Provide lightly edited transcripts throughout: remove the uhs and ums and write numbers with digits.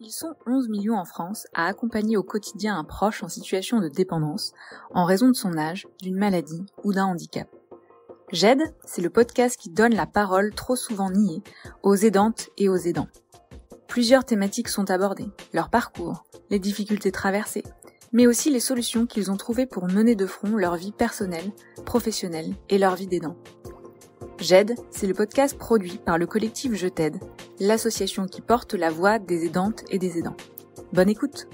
Ils sont 11 millions en France à accompagner au quotidien un proche en situation de dépendance en raison de son âge, d'une maladie ou d'un handicap. J'aide, c'est le podcast qui donne la parole trop souvent niée aux aidantes et aux aidants. Plusieurs thématiques sont abordées, leur parcours, les difficultés traversées, mais aussi les solutions qu'ils ont trouvées pour mener de front leur vie personnelle, professionnelle et leur vie d'aidant. J'aide, c'est le podcast produit par le collectif Je t'aide, l'association qui porte la voix des aidantes et des aidants. Bonne écoute!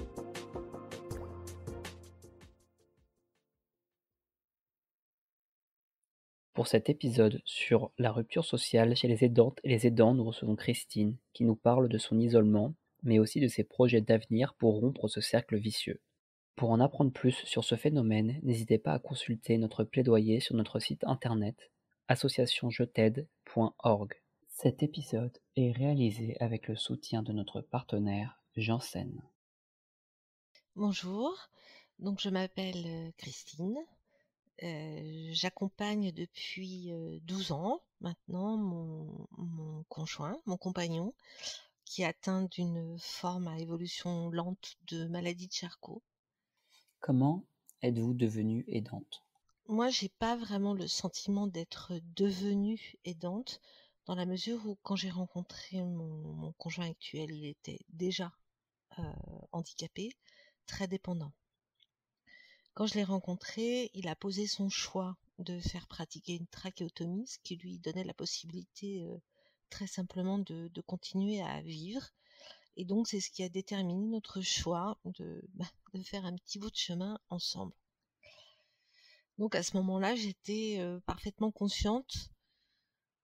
Pour cet épisode sur la rupture sociale chez les aidantes et les aidants, nous recevons Christine, qui nous parle de son isolement, mais aussi de ses projets d'avenir pour rompre ce cercle vicieux. Pour en apprendre plus sur ce phénomène, n'hésitez pas à consulter notre plaidoyer sur notre site internet associationjet'aide.org. Cet épisode est réalisé avec le soutien de notre partenaire Janssen. Bonjour, donc je m'appelle Christine. J'accompagne depuis 12 ans maintenant mon conjoint, mon compagnon, qui est atteint d'une forme à évolution lente de maladie de Charcot. Comment êtes-vous devenue aidante ? Moi, j'ai pas vraiment le sentiment d'être devenue aidante, dans la mesure où quand j'ai rencontré mon conjoint actuel, il était déjà handicapé, très dépendant. Quand je l'ai rencontré, il a posé son choix de faire pratiquer une trachéotomie, ce qui lui donnait la possibilité très simplement de continuer à vivre. Et donc, c'est ce qui a déterminé notre choix de faire un petit bout de chemin ensemble. Donc, à ce moment-là, j'étais parfaitement consciente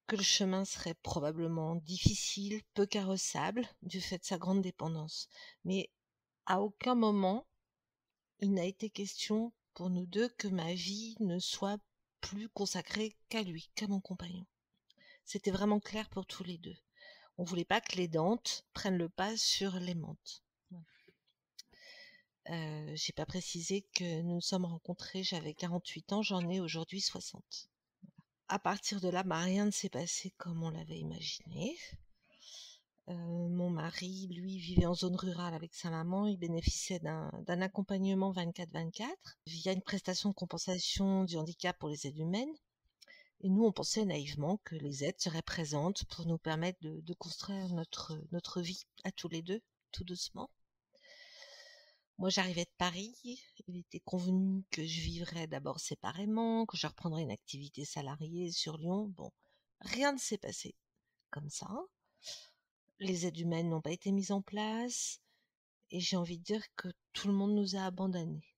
que le chemin serait probablement difficile, peu carrossable, du fait de sa grande dépendance. Mais à aucun moment, il n'a été question pour nous deux que ma vie ne soit plus consacrée qu'à lui, qu'à mon compagnon. C'était vraiment clair pour tous les deux. On voulait pas que l'aidante prenne le pas sur l'aimante. J'ai pas précisé que nous nous sommes rencontrés, j'avais 48 ans, j'en ai aujourd'hui 60. À partir de là, rien ne s'est passé comme on l'avait imaginé. Mon mari, lui, vivait en zone rurale avec sa maman. Il bénéficiait d'un accompagnement 24/24 via une prestation de compensation du handicap pour les aides humaines. Et nous, on pensait naïvement que les aides seraient présentes pour nous permettre de construire notre vie à tous les deux, tout doucement. Moi, j'arrivais de Paris. Il était convenu que je vivrais d'abord séparément, que je reprendrais une activité salariée sur Lyon. Bon, rien ne s'est passé comme ça. Les aides humaines n'ont pas été mises en place et j'ai envie de dire que tout le monde nous a abandonnés.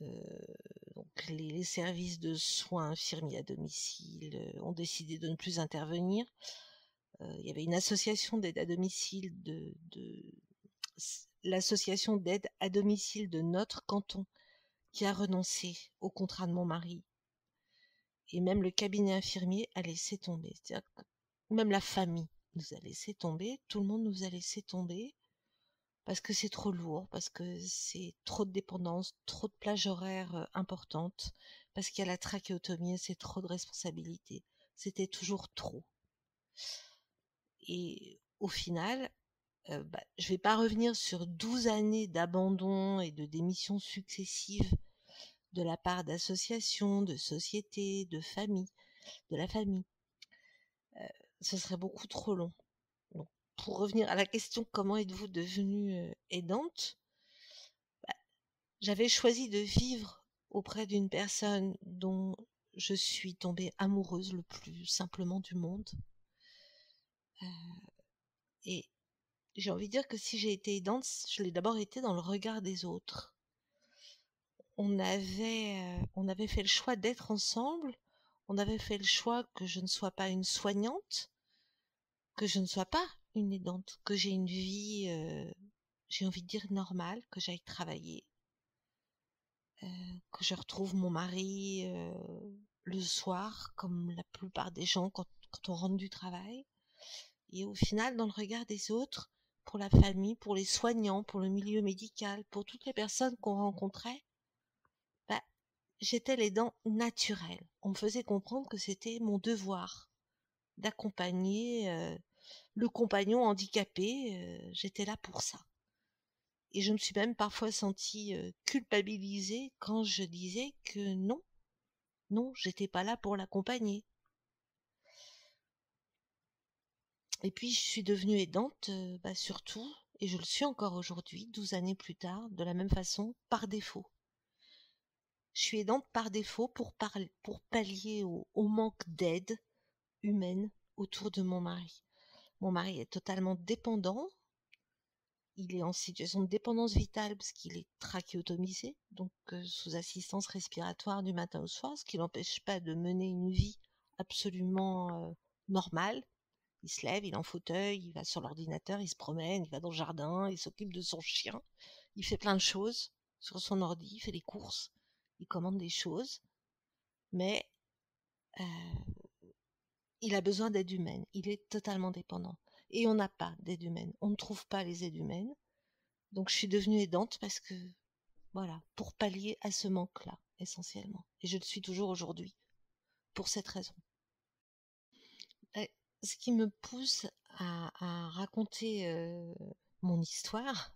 Donc les services de soins infirmiers à domicile ont décidé de ne plus intervenir. Il y avait une association d'aide à domicile l'association d'aide à domicile de notre canton qui a renoncé au contrat de mon mari. Et même le cabinet infirmier a laissé tomber. C'est-à-dire que même la famille nous a laissé tomber, tout le monde nous a laissé tomber, parce que c'est trop lourd, parce que c'est trop de dépendance, trop de plages horaires importantes, parce qu'il y a la trachéotomie, c'est trop de responsabilités. C'était toujours trop. Et au final, je vais pas revenir sur 12 années d'abandon et de démissions successives de la part d'associations, de sociétés, de familles, de la famille. Ce serait beaucoup trop long. Donc, pour revenir à la question comment êtes-vous devenue aidante, j'avais choisi de vivre auprès d'une personne dont je suis tombée amoureuse le plus simplement du monde. Et j'ai envie de dire que si j'ai été aidante, je l'ai d'abord été dans le regard des autres. On avait fait le choix d'être ensemble, on avait fait le choix que je ne sois pas une soignante, que je ne sois pas une aidante, que j'ai une vie, j'ai envie de dire normale, que j'aille travailler, que je retrouve mon mari le soir, comme la plupart des gens quand on rentre du travail. Et au final, dans le regard des autres, pour la famille, pour les soignants, pour le milieu médical, pour toutes les personnes qu'on rencontrait, j'étais l'aidant naturel. On me faisait comprendre que c'était mon devoir d'accompagner le compagnon handicapé, j'étais là pour ça. Et je me suis même parfois sentie culpabilisée quand je disais que non, non, j'étais pas là pour l'accompagner. Et puis je suis devenue aidante, surtout, et je le suis encore aujourd'hui, 12 années plus tard, de la même façon, par défaut. Je suis aidante par défaut pour pallier au manque d'aide humaine autour de mon mari. Mon mari est totalement dépendant. Il est en situation de dépendance vitale parce qu'il est trachéotomisé, donc sous assistance respiratoire du matin au soir, ce qui l'empêche pas de mener une vie absolument normale. Il se lève, il est en fauteuil, il va sur l'ordinateur, il se promène, il va dans le jardin, il s'occupe de son chien, il fait plein de choses sur son ordi, il fait des courses, il commande des choses, mais euh, il a besoin d'aide humaine, il est totalement dépendant. Et on n'a pas d'aide humaine, on ne trouve pas les aides humaines. Donc je suis devenue aidante parce que, voilà, pour pallier à ce manque-là, essentiellement. Et je le suis toujours aujourd'hui, pour cette raison. Et ce qui me pousse à raconter mon histoire,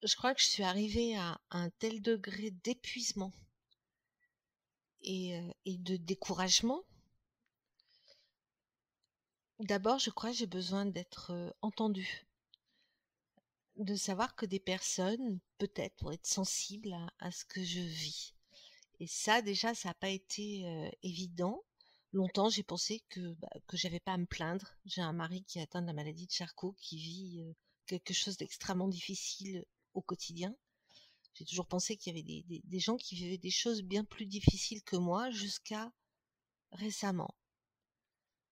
je crois que je suis arrivée à un tel degré d'épuisement et de découragement. D'abord, je crois que j'ai besoin d'être entendue, de savoir que des personnes, peut-être, vont être sensibles à ce que je vis. Et ça, déjà, ça n'a pas été évident. Longtemps, j'ai pensé que j'avais pas à me plaindre. J'ai un mari qui est atteint de la maladie de Charcot, qui vit quelque chose d'extrêmement difficile au quotidien. J'ai toujours pensé qu'il y avait des gens qui vivaient des choses bien plus difficiles que moi jusqu'à récemment.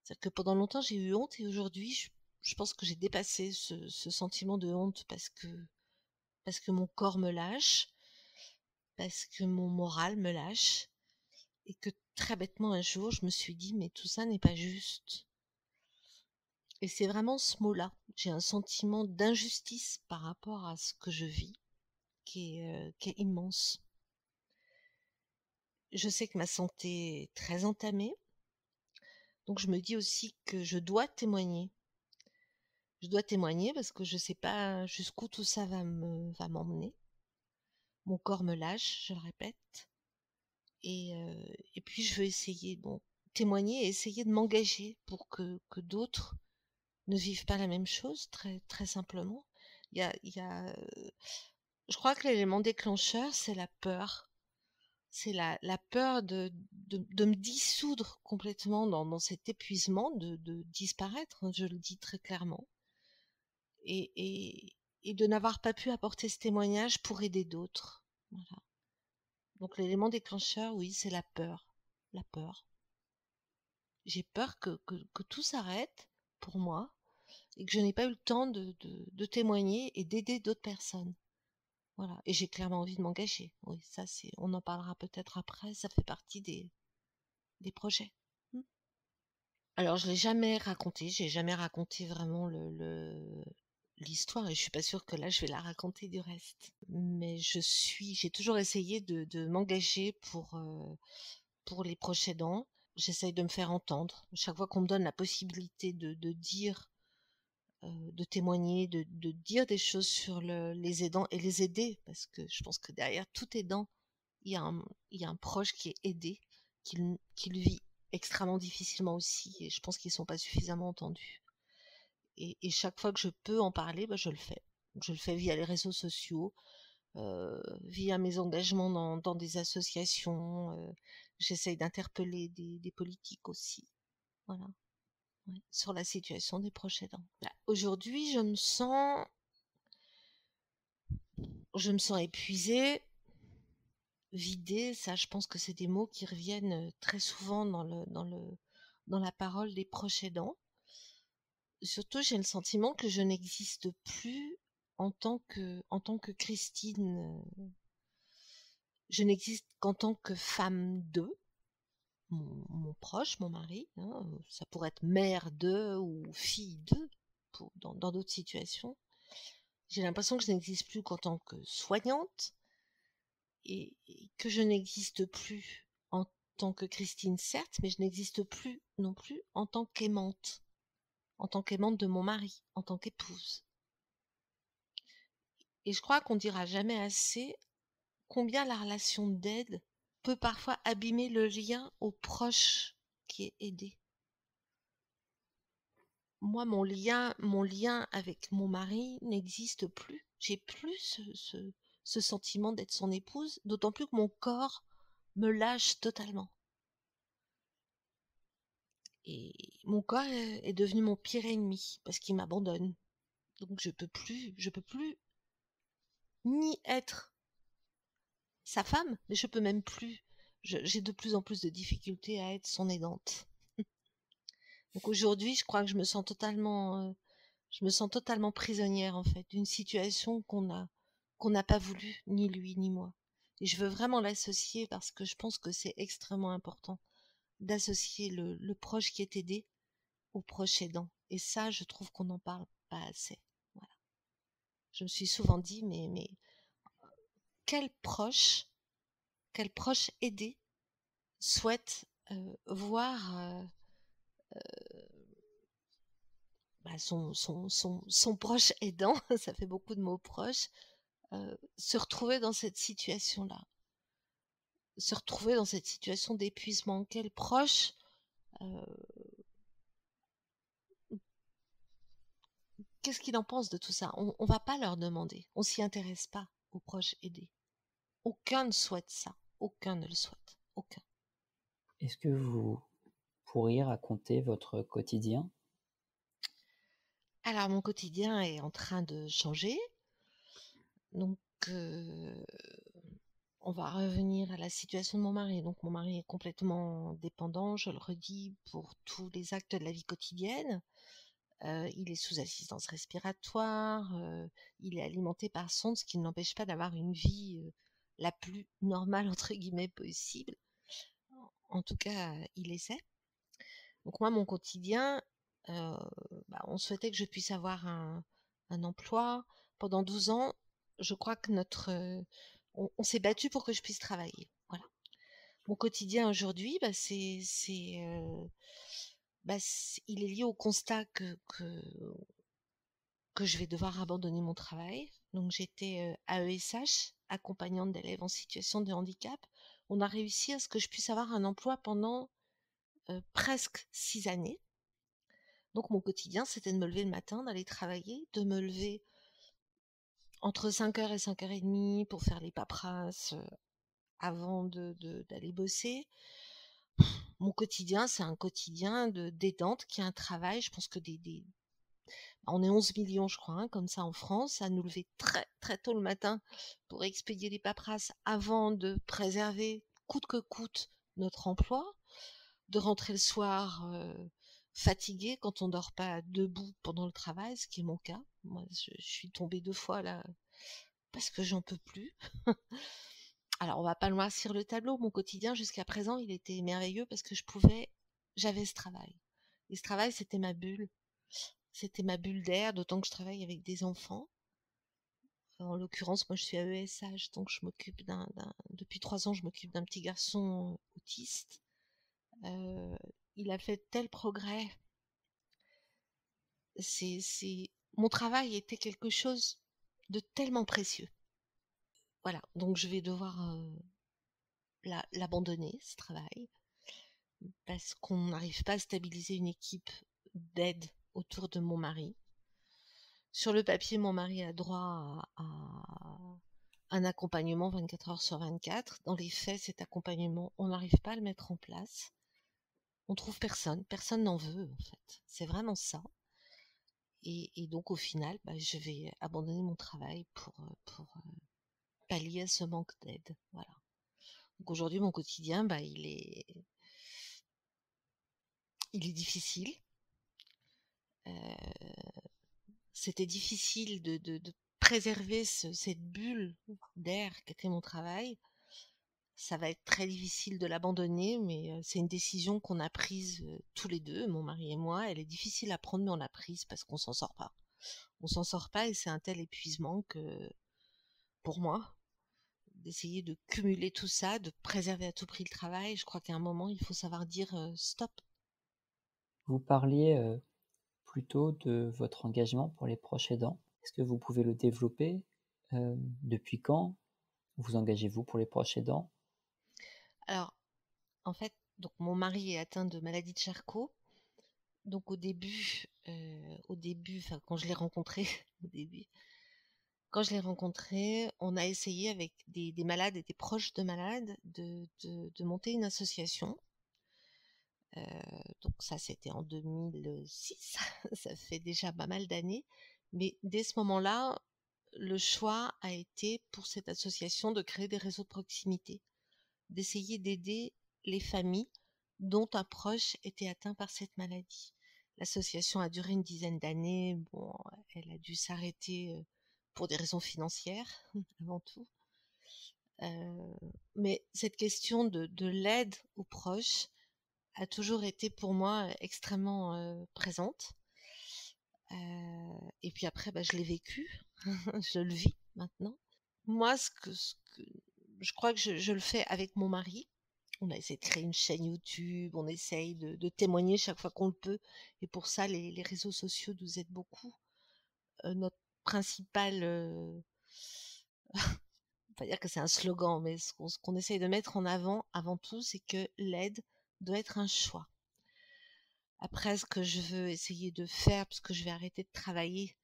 C'est-à-dire que pendant longtemps, j'ai eu honte et aujourd'hui, je pense que j'ai dépassé ce sentiment de honte parce que mon corps me lâche, parce que mon moral me lâche et que très bêtement un jour, je me suis dit mais tout ça n'est pas juste. Et c'est vraiment ce mot-là. J'ai un sentiment d'injustice par rapport à ce que je vis qui est immense. Je sais que ma santé est très entamée, donc je me dis aussi que je dois témoigner. Je dois témoigner parce que je ne sais pas jusqu'où tout ça va m'emmener. Mon corps me lâche, je le répète. Et puis je veux essayer, bon, témoigner et essayer de m'engager pour que d'autres ne vivent pas la même chose, très, très simplement. Il y a, je crois que l'élément déclencheur, c'est la peur. C'est la peur de me dissoudre complètement dans cet épuisement, de disparaître, hein, je le dis très clairement. Et, et, et de n'avoir pas pu apporter ce témoignage pour aider d'autres. Voilà. Donc l'élément déclencheur, oui, c'est la peur. La peur. J'ai peur que tout s'arrête pour moi et que je n'ai pas eu le temps de témoigner et d'aider d'autres personnes. Voilà. Et j'ai clairement envie de m'engager. Oui, ça c'est. On en parlera peut-être après. Ça fait partie des projets. Hmm. Alors je l'ai jamais raconté. J'ai jamais raconté vraiment l'histoire et je suis pas sûre que là je vais la raconter du reste. Mais j'ai toujours essayé de m'engager pour les proches aidants. J'essaye de me faire entendre. Chaque fois qu'on me donne la possibilité de dire, de témoigner, de dire des choses sur les aidants et les aider, parce que je pense que derrière tout aidant, il y a un proche qui est aidé, qui le vit extrêmement difficilement aussi, et je pense qu'ils ne sont pas suffisamment entendus. Et chaque fois que je peux en parler, je le fais. Je le fais via les réseaux sociaux, via mes engagements dans des associations. J'essaye d'interpeller des politiques aussi. Voilà. Ouais, sur la situation des proches aidants. Là, aujourd'hui, je me sens épuisée, vidée. Ça, je pense que c'est des mots qui reviennent très souvent dans la parole des proches aidants. Surtout, j'ai le sentiment que je n'existe plus en tant que Christine. Je n'existe qu'en tant que femme d'eux, mon proche, mon mari. Hein, ça pourrait être mère d'eux ou fille d'eux dans d'autres situations. J'ai l'impression que je n'existe plus qu'en tant que soignante et que je n'existe plus en tant que Christine, certes, mais je n'existe plus non plus en tant qu'aimante. en tant qu'aimante de mon mari, en tant qu'épouse. Et je crois qu'on dira jamais assez combien la relation d'aide peut parfois abîmer le lien au proche qui est aidé. Moi, mon lien avec mon mari n'existe plus. J'ai plus ce sentiment d'être son épouse, d'autant plus que mon corps me lâche totalement. Et mon corps est devenu mon pire ennemi parce qu'il m'abandonne. Donc je peux plus ni être sa femme, mais je peux même plus. J'ai de plus en plus de difficultés à être son aidante. Donc aujourd'hui, je crois que je me sens totalement prisonnière en fait d'une situation qu'on n'a pas voulu, ni lui ni moi. Et je veux vraiment l'associer parce que je pense que c'est extrêmement important d'associer le proche qui est aidé au proche aidant. Et ça, je trouve qu'on n'en parle pas assez. Voilà. Je me suis souvent dit, mais quel proche, quel proche aidé souhaite voir son proche aidant, ça fait beaucoup de mots proches, se retrouver dans cette situation-là, se retrouver dans cette situation d'épuisement. Quel proche euh, qu'est-ce qu'il en pense de tout ça? On va pas leur demander, on s'y intéresse pas aux proches aidés. Aucun ne souhaite ça, aucun ne le souhaite, aucun. Est-ce que vous pourriez raconter votre quotidien? Alors mon quotidien est en train de changer, donc on va revenir à la situation de mon mari. Donc mon mari est complètement dépendant, je le redis, pour tous les actes de la vie quotidienne. Il est sous assistance respiratoire, il est alimenté par sonde, ce qui ne l'empêche pas d'avoir une vie la plus normale entre guillemets possible. En tout cas, il essaie. Donc moi, mon quotidien, euh, on souhaitait que je puisse avoir un emploi. Pendant 12 ans, je crois que on s'est battu pour que je puisse travailler. Voilà. Mon quotidien aujourd'hui, il est lié au constat que je vais devoir abandonner mon travail. Donc j'étais AESH, accompagnante d'élèves en situation de handicap. On a réussi à ce que je puisse avoir un emploi pendant presque 6 années. Donc mon quotidien, c'était de me lever le matin, d'aller travailler, de me lever entre 5h et 5h30 pour faire les paperasses avant d'aller bosser. Mon quotidien, c'est un quotidien d'aidante qui a un travail. Je pense que on est 11 millions, je crois, hein, comme ça en France, à nous lever très très tôt le matin pour expédier les paperasses avant de préserver coûte que coûte notre emploi, de rentrer le soir fatigué quand on dort pas debout pendant le travail, ce qui est mon cas. Moi, je suis tombée 2 fois là parce que j'en peux plus. Alors, on va pas noircir le tableau. Mon quotidien jusqu'à présent, il était merveilleux parce que j'avais ce travail. Et ce travail, c'était ma bulle. C'était ma bulle d'air, d'autant que je travaille avec des enfants. En l'occurrence, moi, je suis AESH, donc je m'occupe depuis 3 ans, je m'occupe d'un petit garçon autiste. Euh, il a fait tel progrès. Mon travail était quelque chose de tellement précieux. Voilà, donc je vais devoir l'abandonner, ce travail, parce qu'on n'arrive pas à stabiliser une équipe d'aide autour de mon mari. Sur le papier, mon mari a droit à un accompagnement 24 heures sur 24. Dans les faits, cet accompagnement, on n'arrive pas à le mettre en place. On trouve personne, personne n'en veut en fait. C'est vraiment ça. Et donc au final, je vais abandonner mon travail pour pallier à ce manque d'aide. Voilà. Donc aujourd'hui, mon quotidien, il est difficile. C'était difficile de préserver cette bulle d'air qu'était mon travail. Ça va être très difficile de l'abandonner, mais c'est une décision qu'on a prise tous les deux, mon mari et moi. Elle est difficile à prendre, mais on l'a prise parce qu'on s'en sort pas. On s'en sort pas et c'est un tel épuisement que, pour moi, d'essayer de cumuler tout ça, de préserver à tout prix le travail, je crois qu'à un moment, il faut savoir dire stop. Vous parliez plutôt de votre engagement pour les proches aidants. Est-ce que vous pouvez le développer? Depuis quand vous engagez-vous pour les proches aidants? Alors, en fait, donc mon mari est atteint de maladie de Charcot. Donc enfin quand je l'ai rencontré, au début, quand je l'ai rencontré, on a essayé avec des malades et des proches de malades de monter une association. Donc ça, c'était en 2006, ça fait déjà pas mal d'années. Mais dès ce moment-là, le choix a été pour cette association de créer des réseaux de proximité, d'essayer d'aider les familles dont un proche était atteint par cette maladie. L'association a duré une dizaine d'années. Bon, elle a dû s'arrêter pour des raisons financières avant tout. Mais cette question de l'aide aux proches a toujours été pour moi extrêmement présente. Et puis après, je l'ai vécu, je le vis maintenant. Moi, je crois que je le fais avec mon mari. On a essayé de créer une chaîne YouTube, on essaye de témoigner chaque fois qu'on le peut. Et pour ça, les réseaux sociaux nous aident beaucoup. Notre principal, on va dire que c'est un slogan, mais ce qu'on essaye de mettre en avant tout, c'est que l'aide doit être un choix. Après, ce que je veux essayer de faire, parce que je vais arrêter de travailler,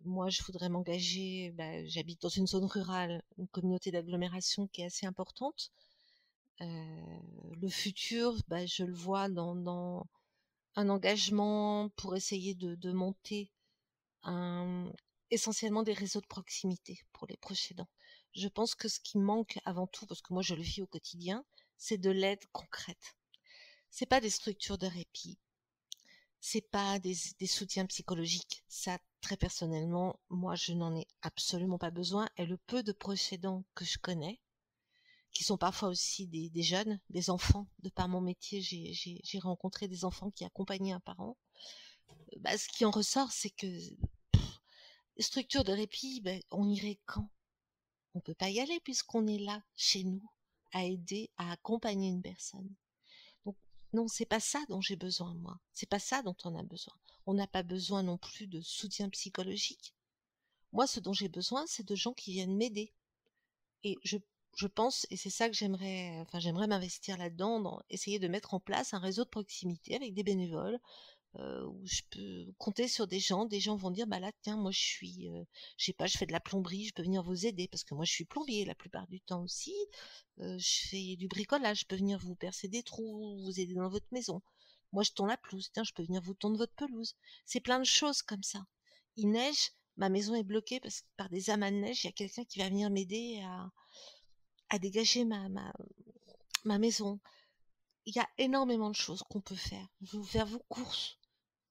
moi, je voudrais m'engager. J'habite dans une zone rurale, une communauté d'agglomération qui est assez importante. Le futur, je le vois dans un engagement pour essayer de monter un, essentiellement des réseaux de proximité pour les proches aidants. Je pense que ce qui manque avant tout, parce que moi je le vis au quotidien, c'est de l'aide concrète. C'est pas des structures de répit, c'est pas des soutiens psychologiques. Ça, très personnellement, moi je n'en ai absolument pas besoin. Et le peu de proches aidants que je connais, qui sont parfois aussi des jeunes, des enfants, de par mon métier, j'ai rencontré des enfants qui accompagnaient un parent. Ce qui en ressort, c'est que les structures de répit, on irait quand? On peut pas y aller puisqu'on est là, chez nous, à aider, à accompagner une personne. Donc, non, c'est pas ça dont j'ai besoin, moi. C'est pas ça dont on a besoin. On n'a pas besoin non plus de soutien psychologique. Moi, ce dont j'ai besoin, c'est de gens qui viennent m'aider. Et je pense, et c'est ça que j'aimerais m'investir là-dedans, dans essayer de mettre en place un réseau de proximité avec des bénévoles, où je peux compter sur des gens vont dire: «Là, tiens, moi, je sais pas, je fais de la plomberie, je peux venir vous aider», parce que moi, je suis plombier la plupart du temps aussi. Je fais du bricolage, je peux venir vous percer des trous, vous aider dans votre maison. Moi, je tond la pelouse, tiens, je peux venir vous tondre votre pelouse. C'est plein de choses comme ça. Il neige, ma maison est bloquée par des amas de neige, il y a quelqu'un qui va venir m'aider à dégager ma maison. Il y a énormément de choses qu'on peut faire. Vous faire vos courses.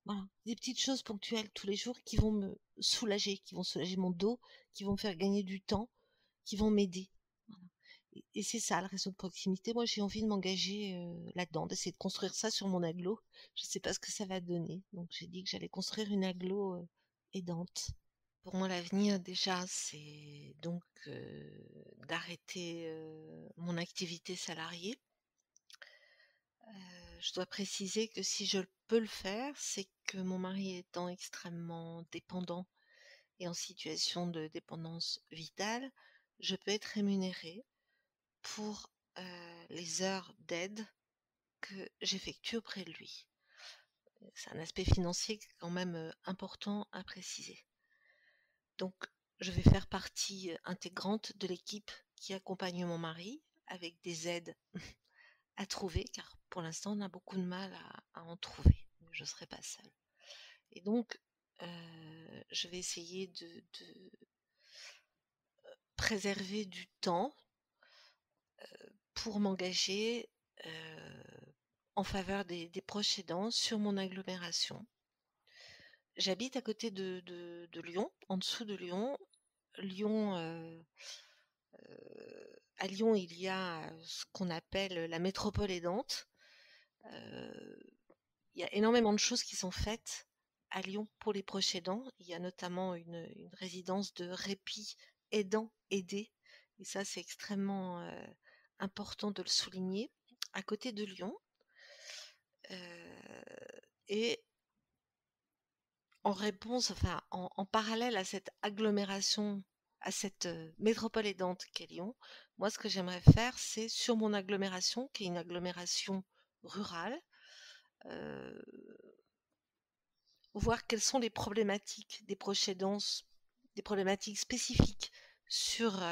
Voilà, des petites choses ponctuelles tous les jours qui vont me soulager, qui vont soulager mon dos, qui vont me faire gagner du temps, qui vont m'aider. Voilà. Et c'est ça le réseau de proximité. Moi, j'ai envie de m'engager là-dedans, d'essayer de construire ça sur mon agglo. Je ne sais pas ce que ça va donner. Donc, j'ai dit que j'allais construire une agglo aidante. Pour moi, l'avenir, déjà, c'est donc d'arrêter mon activité salariée. Je dois préciser que si je peux le faire, c'est que mon mari étant extrêmement dépendant et en situation de dépendance vitale, je peux être rémunérée pour les heures d'aide que j'effectue auprès de lui. C'est un aspect financier quand même important à préciser. Donc, je vais faire partie intégrante de l'équipe qui accompagne mon mari avec des aides à trouver, car pour l'instant, on a beaucoup de mal à en trouver. Je ne serai pas seule. Et donc, je vais essayer de préserver du temps pour m'engager en faveur des proches aidants sur mon agglomération. J'habite à côté de Lyon, en dessous de Lyon. À Lyon, il y a ce qu'on appelle la métropole aidante. Il y a énormément de choses qui sont faites à Lyon pour les proches aidants. Il y a notamment une résidence de répit aidant-aidé. Et ça, c'est extrêmement important de le souligner, à côté de Lyon. Et en réponse, enfin, en parallèle à cette agglomération, à cette métropole aidante qu'est Lyon, moi, ce que j'aimerais faire, c'est sur mon agglomération, qui est une agglomération rurale, euh, voir quelles sont les problématiques des proches aidants, des problématiques spécifiques sur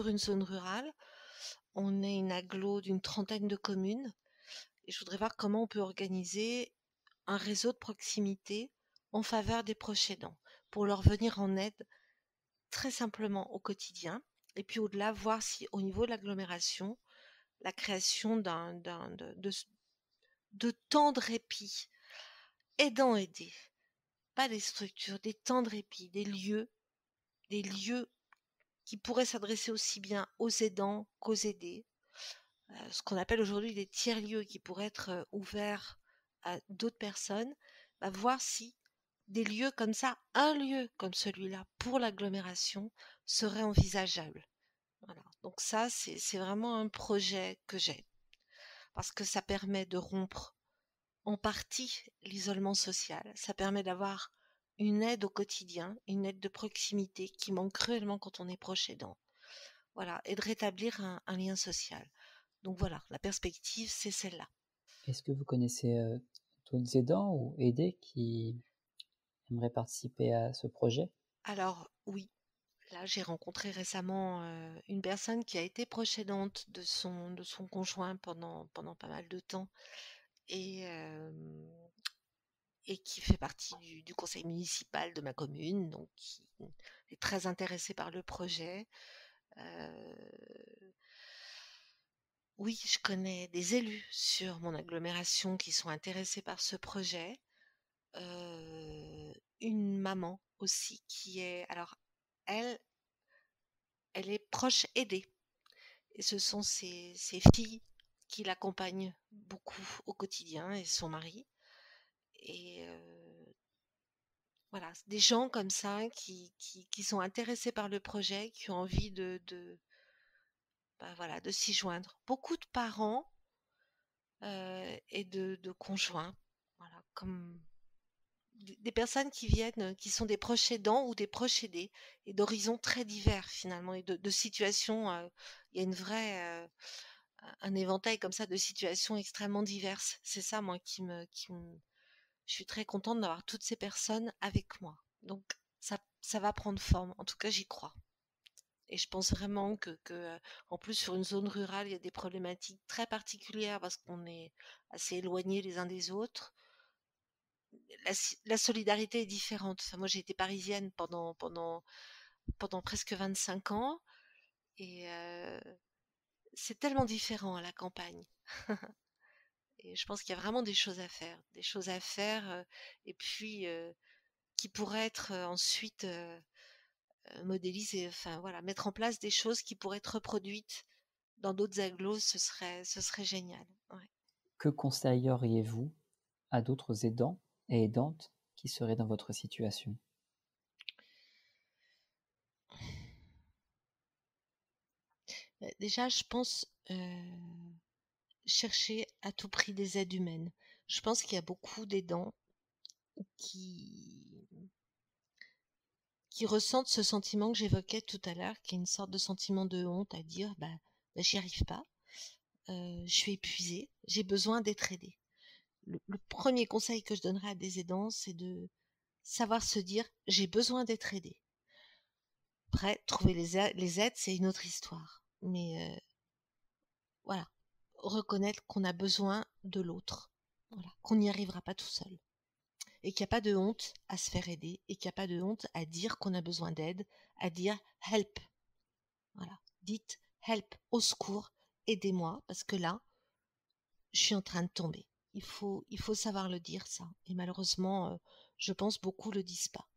une zone rurale. On est une agglo d'une 30aine de communes et je voudrais voir comment on peut organiser un réseau de proximité en faveur des proches aidants pour leur venir en aide très simplement au quotidien. Et puis au-delà, voir si au niveau de l'agglomération, la création de temps de répit aidant-aidé, pas des structures, des temps de répit, des lieux qui pourraient s'adresser aussi bien aux aidants qu'aux aidés, ce qu'on appelle aujourd'hui des tiers-lieux qui pourraient être ouverts à d'autres personnes, va voir si des lieux comme ça, un lieu comme celui-là pour l'agglomération serait envisageable. Voilà. Donc ça, c'est vraiment un projet que j'ai, parce que ça permet de rompre en partie l'isolement social. Ça permet d'avoir une aide au quotidien, une aide de proximité qui manque cruellement quand on est proche aidant. Voilà, et de rétablir un lien social. Donc voilà, la perspective, c'est celle-là. Est-ce que vous connaissez d'autres aidants ou aidés qui aimeraient participer à ce projet? Alors oui, là j'ai rencontré récemment une personne qui a été proche aidante de son conjoint pendant pas mal de temps et, euh, et qui fait partie du conseil municipal de ma commune, donc qui est très intéressé par le projet. Euh, oui, je connais des élus sur mon agglomération qui sont intéressés par ce projet. Une maman aussi qui est, alors elle, elle est proche aidée et ce sont ses filles qui l'accompagnent beaucoup au quotidien et son mari. Et voilà, des gens comme ça qui sont intéressés par le projet, qui ont envie bah voilà, de s'y joindre. Beaucoup de parents et de conjoints, voilà, comme des personnes qui viennent, qui sont des proches aidants ou des proches aidés, et d'horizons très divers finalement, et de situations. Il y a une vraie, un éventail comme ça de situations extrêmement diverses. C'est ça, moi, je suis très contente d'avoir toutes ces personnes avec moi. Donc ça va prendre forme. En tout cas, j'y crois. Et je pense vraiment en plus, sur une zone rurale, il y a des problématiques très particulières parce qu'on est assez éloignés les uns des autres. La solidarité est différente. Enfin, moi, j'ai été parisienne pendant presque 25 ans et c'est tellement différent à la campagne. Et je pense qu'il y a vraiment des choses à faire et puis qui pourraient être ensuite modélisées, enfin voilà, mettre en place des choses qui pourraient être reproduites dans d'autres agglos, ce serait génial. Ouais. Que conseilleriez-vous à d'autres aidants et aidantes qui seraient dans votre situation? Déjà, je pense chercher à tout prix des aides humaines. Je pense qu'il y a beaucoup d'aidants qui, qui ressentent ce sentiment que j'évoquais tout à l'heure, qui est une sorte de sentiment de honte à dire bah, j'y arrive pas, je suis épuisée, j'ai besoin d'être aidée. Le premier conseil que je donnerais à des aidants, c'est de savoir se dire j'ai besoin d'être aidée. Après, trouver les aides, c'est une autre histoire. Mais voilà, reconnaître qu'on a besoin de l'autre, voilà, qu'on n'y arrivera pas tout seul. Et qu'il n'y a pas de honte à se faire aider, et qu'il n'y a pas de honte à dire qu'on a besoin d'aide, à dire help. Voilà, dites help, au secours, aidez-moi, parce que là, je suis en train de tomber. Il faut savoir le dire, ça. Et malheureusement, je pense beaucoup le disent pas.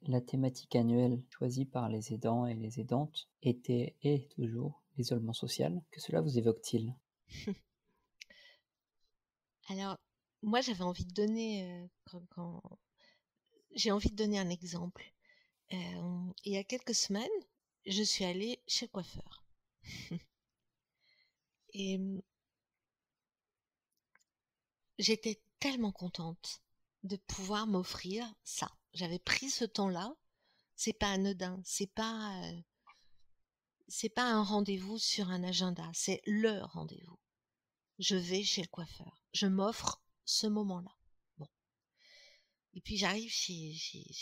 La thématique annuelle choisie par les aidants et les aidantes était et est toujours l'isolement social. Que cela vous évoque-t-il? Alors, moi, j'avais envie de donner, j'ai envie de donner un exemple. Il y a quelques semaines, je suis allée chez le coiffeur. Et j'étais tellement contente de pouvoir m'offrir ça. J'avais pris ce temps-là. C'est pas anodin, c'est pas un rendez-vous sur un agenda, c'est le rendez-vous. Je vais chez le coiffeur, je m'offre ce moment-là. Bon. Et puis j'arrive chez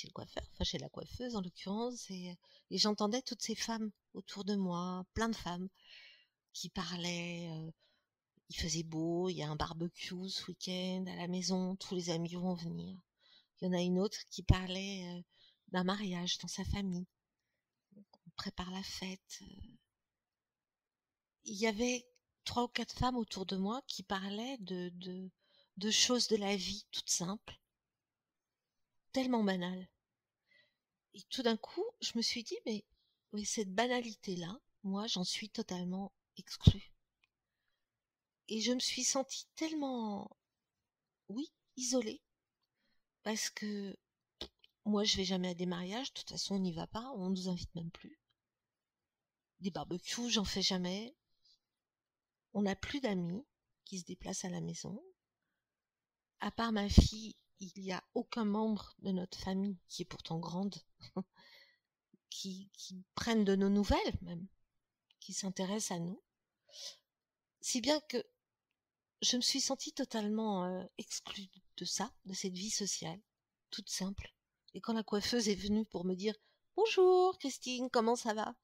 le coiffeur, enfin chez la coiffeuse en l'occurrence, et j'entendais toutes ces femmes autour de moi, plein de femmes qui parlaient. Il faisait beau, il y a un barbecue ce week-end à la maison, tous les amis vont venir. Il y en a une autre qui parlait d'un mariage dans sa famille. On prépare la fête. Il y avait 3 ou 4 femmes autour de moi qui parlaient de choses de la vie toutes simples, tellement banales. Et tout d'un coup, je me suis dit, mais cette banalité-là, moi, j'en suis totalement exclue. Et je me suis sentie tellement, isolée, parce que moi, je vais jamais à des mariages, de toute façon, on n'y va pas, on nous invite même plus. Des barbecues, j'en fais jamais. On n'a plus d'amis qui se déplacent à la maison. À part ma fille, il n'y a aucun membre de notre famille, qui est pourtant grande, qui prenne de nos nouvelles même, qui s'intéresse à nous. Si bien que je me suis sentie totalement exclue de ça, de cette vie sociale, toute simple. Et quand la coiffeuse est venue pour me dire « Bonjour Christine, comment ça va ?»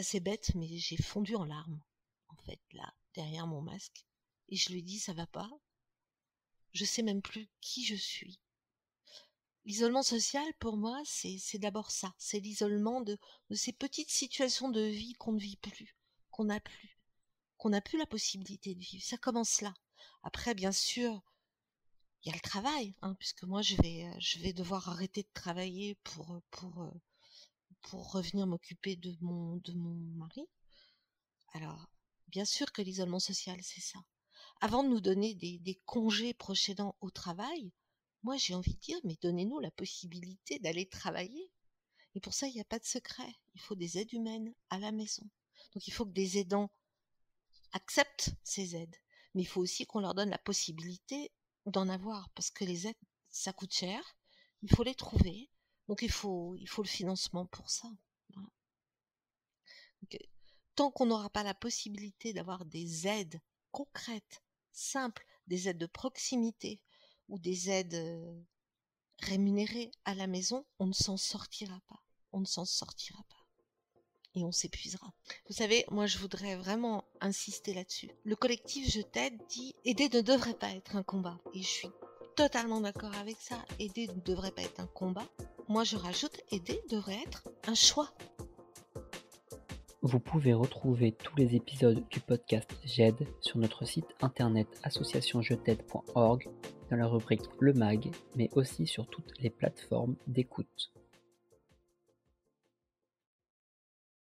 c'est bête, mais j'ai fondu en larmes, en fait, là, derrière mon masque. Et je lui ai dit « Ça va pas ?» Je sais même plus qui je suis. L'isolement social, pour moi, c'est d'abord ça. C'est l'isolement de ces petites situations de vie qu'on ne vit plus, qu'on n'a plus la possibilité de vivre. Ça commence là. Après, bien sûr, il y a le travail, puisque moi, je vais devoir arrêter de travailler pour revenir m'occuper de mon mari. Alors, bien sûr que l'isolement social, c'est ça. Avant de nous donner des congés procédant au travail, moi j'ai envie de dire, mais donnez-nous la possibilité d'aller travailler. Et pour ça, il n'y a pas de secret. Il faut des aides humaines à la maison. Donc il faut que des aidants acceptent ces aides. Mais il faut aussi qu'on leur donne la possibilité d'en avoir, parce que les aides, ça coûte cher. Il faut les trouver. Donc il faut le financement pour ça. Voilà. Donc, tant qu'on n'aura pas la possibilité d'avoir des aides concrètes, simples, des aides de proximité ou des aides rémunérées à la maison, on ne s'en sortira pas. On ne s'en sortira pas. Et on s'épuisera. Vous savez, moi je voudrais vraiment insister là-dessus. Le collectif Je t'aide dit « Aider ne devrait pas être un combat ». Et je suis totalement d'accord avec ça. Aider ne devrait pas être un combat. Moi je rajoute « Aider devrait être un choix ». Vous pouvez retrouver tous les épisodes du podcast J'aide sur notre site internet associationjet'aide.org dans la rubrique Le Mag, mais aussi sur toutes les plateformes d'écoute.